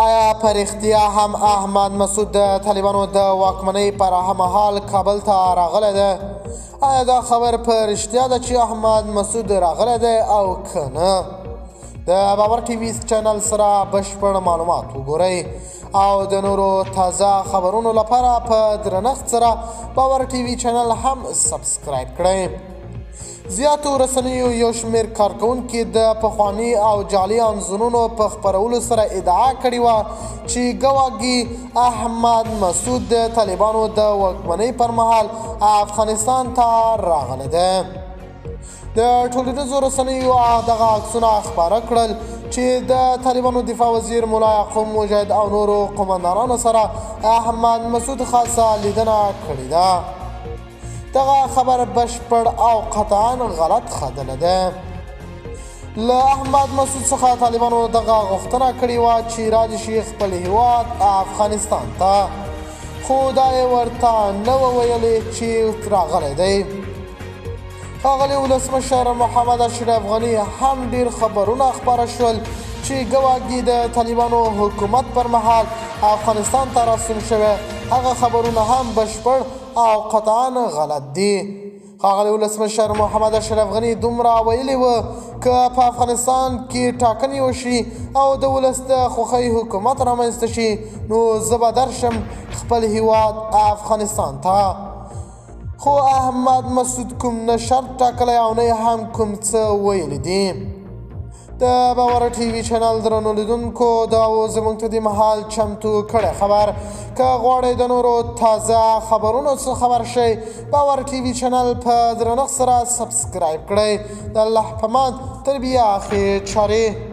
آیا په رښتیا هم احمد مسعود د طالبانو د واکمنۍ پر مهال کابل ته راغلی دی؟ آیا دا خبر په رښتیا ده چې احمد مسعود راغلی دی او که نه؟ د باور ټي وي چینل سره بشپړ معلومات وګورئ او د نورو تازه خبرونو لپاره په درنښت سره باور ټي وي چینل هم سبسکرایب کړئ. زیاتو رسنیو یو شمېر کارکوونکي د پخواني او جعلي انځورونو په خپرولو سره ادعا کړې وه چې ګواکې احمد مسعود د طالبانو د واکمنۍ پر مهال افغانستان ته راغلی دی. د ټولنیزو رسنیو دغه عکسونه خپاره کړل چې د طالبانو دفاع وزیر ملا یعقوب مجاهد او نورو قومندانانو سره احمد مسعود خاصه لیدنه کړې ده. دغه خبر بشپړ او قطعا غلط خبره ده. له احمد مسعود څخه طالبانو دغه غوښتنه کړې وه چې راجع شي خپل هیواد افغانستان ته، خو دا یې ورته نه وه ویلې چې راغلی دی. ښاغلي ولسمشر محمد اشرف غني هم ډېر خبرونه خپاره شول چې ګواکې د طالبانو حکومت پر مهال افغانستان ته راستون شوی. هغه خبرونه هم بشپړ او قطعا غلط دي. ښاغلي ولسمشر محمد اشرف غني دومره ویلي وه که په افغانستان کې ټاکنې وشي او د ولس د خوښۍ حکومت رامنځته شي نو زه به درشم خپل هیواد افغانستان ته. خو احمد مسعود کوم نه شرط ټاکلی او نه هم کوم څه ویلي دي. د باور ټي وي چینل درنو لیدونکو دا و زموږ ته د مهال چمتو کړی خبر. که غواړئ د نورو تازه خبرونو څخه خبر شئ باور ټي وي چینل په درنښت سره سبسکرایب کړئ. د الله په امان تر بیا آخر چارې.